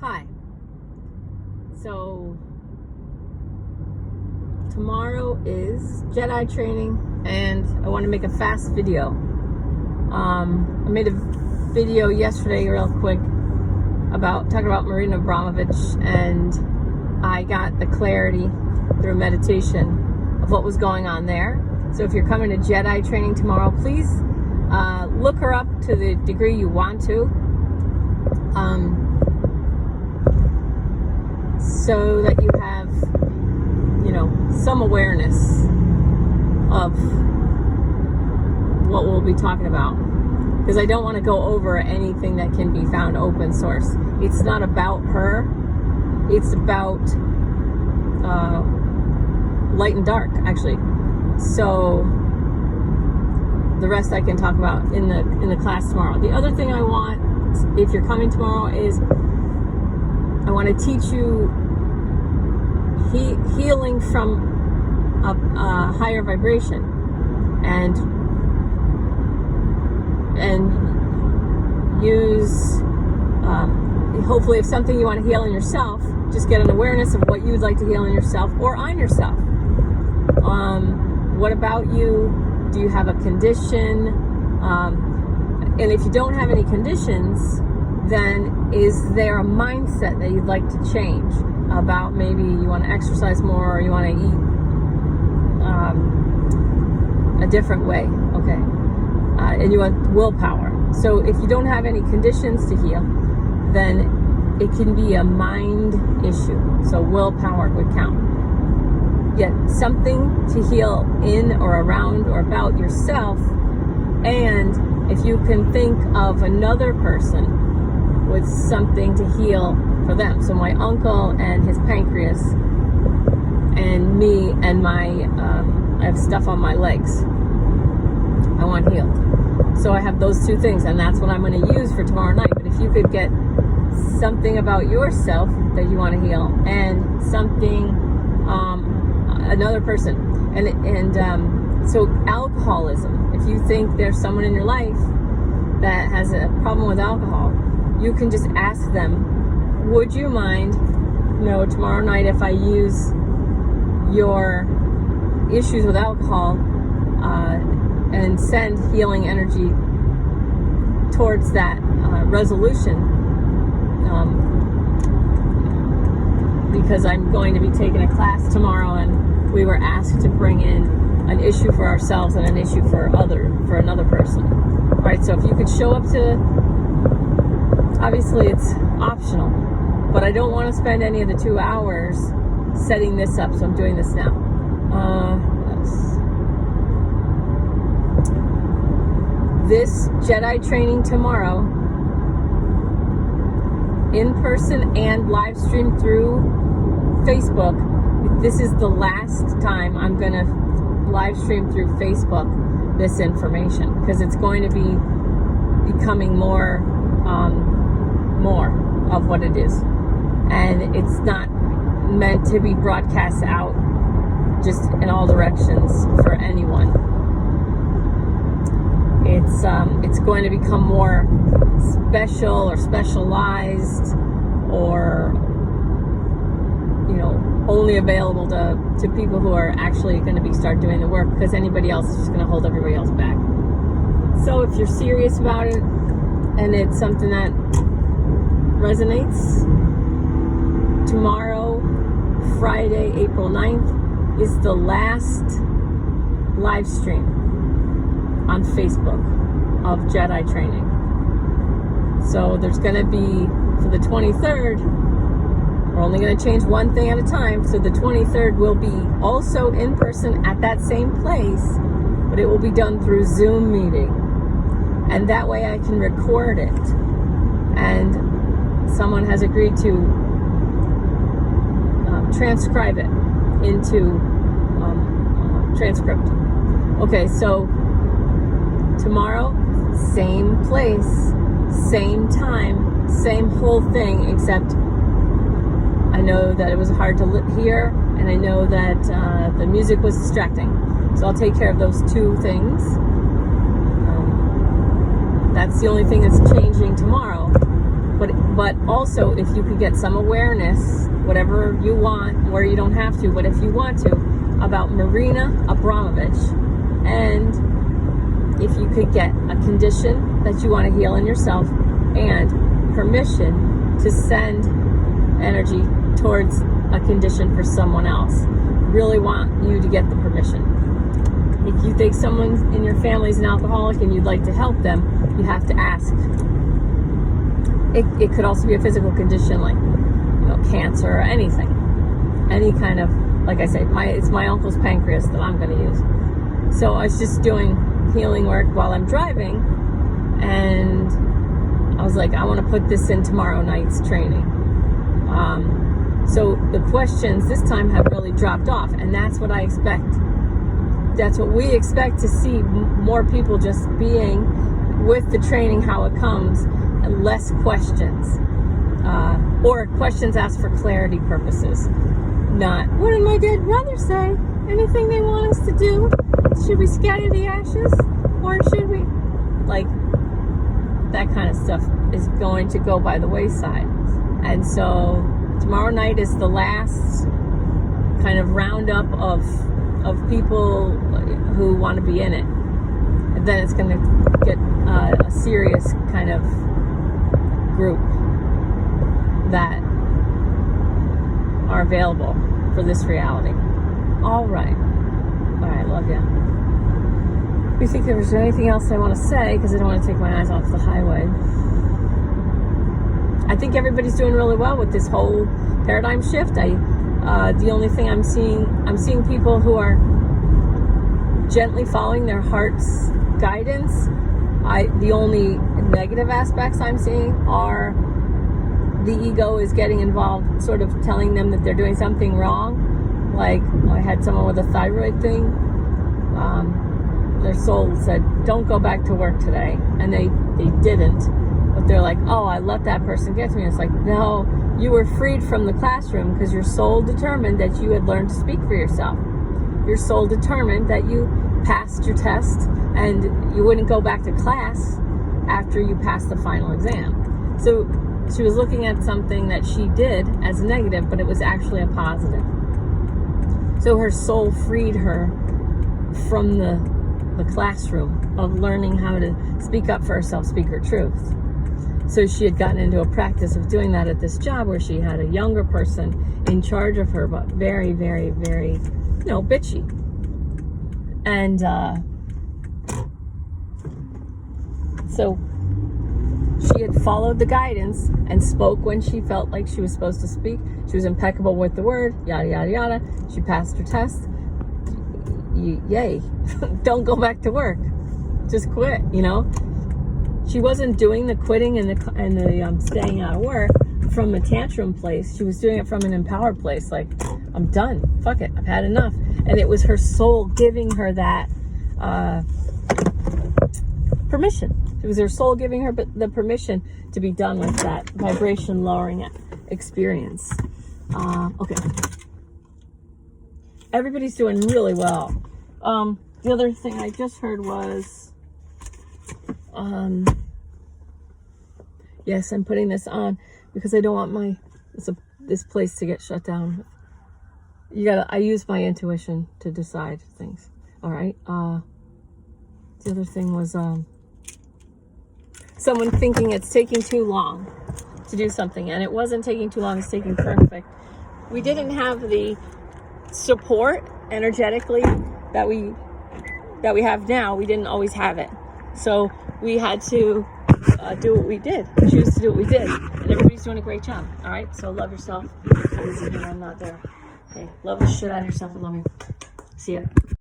Hi. So tomorrow is Jedi training, and I want to make a fast video. I made a video yesterday real quick about talking about Marina Abramovich, and I got the clarity through meditation of what was going on there. So if you're coming to Jedi training tomorrow, please look her up to the degree you want to. So that you have, some awareness of what we'll be talking about. Because I don't want to go over anything that can be found open source. It's not about her. It's about light and dark, actually. So the rest I can talk about in the class tomorrow. The other thing I want, if you're coming tomorrow, is I want to teach you healing from a higher vibration, and use hopefully, if something you want to heal in yourself, just get an awareness of what you would like to heal in yourself or on yourself. What about you? Do you have a condition? And if you don't have any conditions, then is there a mindset that you'd like to change about? Maybe you want to exercise more, or you want to eat a different way, okay? And you want willpower. So if you don't have any conditions to heal, then it can be a mind issue. So willpower would count. Yet something to heal in or around or about yourself, and if you can think of another person with something to heal for them. So my uncle and his pancreas, and me and my, I have stuff on my legs I want healed. So I have those two things, and that's what I'm going to use for tomorrow night. But if you could get something about yourself that you want to heal, and something, another person, and so alcoholism, if you think there's someone in your life that has a problem with alcohol, you can just ask them, would you mind, tomorrow night if I use your issues with alcohol and send healing energy towards that resolution, because I'm going to be taking a class tomorrow, and we were asked to bring in an issue for ourselves and an issue for another person. All right, so if you could show up to, obviously it's optional, but I don't want to spend any of the 2 hours setting this up, so I'm doing this now. This Jedi training tomorrow, in person and live stream through Facebook. This is the last time I'm going to live stream through Facebook this information, because it's going to be becoming more of what it is, and it's not meant to be broadcast out just in all directions for anyone. It's going to become more special or specialized, or only available to people who are actually going to start doing the work, because anybody else is just going to hold everybody else back. So if you're serious about it and it's something that resonates, tomorrow, Friday, April 9th, is the last live stream on Facebook of Jedi training. So there's going to be, for the 23rd, we're only going to change one thing at a time. So the 23rd will be also in person at that same place, but it will be done through Zoom meeting. And that way I can record it. And someone has agreed to transcribe it into transcript. Okay, so tomorrow, same place, same time, same whole thing, except I know that it was hard to hear, and I know that the music was distracting. So I'll take care of those two things. That's the only thing that's changing tomorrow. But But also, if you could get some awareness, whatever you want, where you don't have to, but if you want to, about Marina Abramovich, and if you could get a condition that you want to heal in yourself and permission to send energy towards a condition for someone else, really want you to get the permission. If you think someone in your family is an alcoholic and you'd like to help them, you have to ask. It could also be a physical condition like, cancer or anything. Any kind of, like I say, it's my uncle's pancreas that I'm going to use. So I was just doing healing work while I'm driving, and I was like, I want to put this in tomorrow night's training. So the questions this time have really dropped off, and that's what I expect. That's what we expect to see, more people just being with the training, how it comes, and less questions. Or questions asked for clarity purposes. Not, what did my dead brother say? Anything they want us to do? Should we scatter the ashes? Or should we? Like, that kind of stuff is going to go by the wayside. And so tomorrow night is the last kind of roundup of people who want to be in it. And then it's going to get a serious kind of group that are available for this reality. All right, love ya. Do you think there was anything else I want to say? Because I don't want to take my eyes off the highway. I think everybody's doing really well with this whole paradigm shift. The only thing I'm seeing people who are gently following their heart's guidance. The only negative aspects I'm seeing are the ego is getting involved, sort of telling them that they're doing something wrong. Like, I had someone with a thyroid thing. Their soul said, don't go back to work today. And they didn't. But they're like, oh, I let that person get to me. It's like, no, you were freed from the classroom because your soul determined that you had learned to speak for yourself. Your soul determined that you passed your test and you wouldn't go back to class after you passed the final exam. So she was looking at something that she did as negative, but it was actually a positive. So her soul freed her from the classroom of learning how to speak up for herself, speak her truth. So she had gotten into a practice of doing that at this job where she had a younger person in charge of her, but very, very, very, bitchy. And so she had followed the guidance and spoke when she felt like she was supposed to speak. She was impeccable with the word, yada, yada, yada. She passed her test. Yay. Don't go back to work. Just quit, She wasn't doing the quitting and the staying out of work from a tantrum place. She was doing it from an empowered place. Like, I'm done. Fuck it. I've had enough. And it was her soul giving her that permission. It was her soul giving her the permission to be done with that vibration lowering experience. Okay. Everybody's doing really well. The other thing I just heard was, yes, I'm putting this on because I don't want this place to get shut down. I use my intuition to decide things. All right. The other thing was, someone thinking it's taking too long to do something, and it wasn't taking too long. It's taking perfect. We didn't have the support energetically that we have now. We didn't always have it, so we had to do what we did, choose to do what we did, and everybody's doing a great job. All right, so love yourself. I'm not there. Okay, love the shit out of yourself and love you. See ya.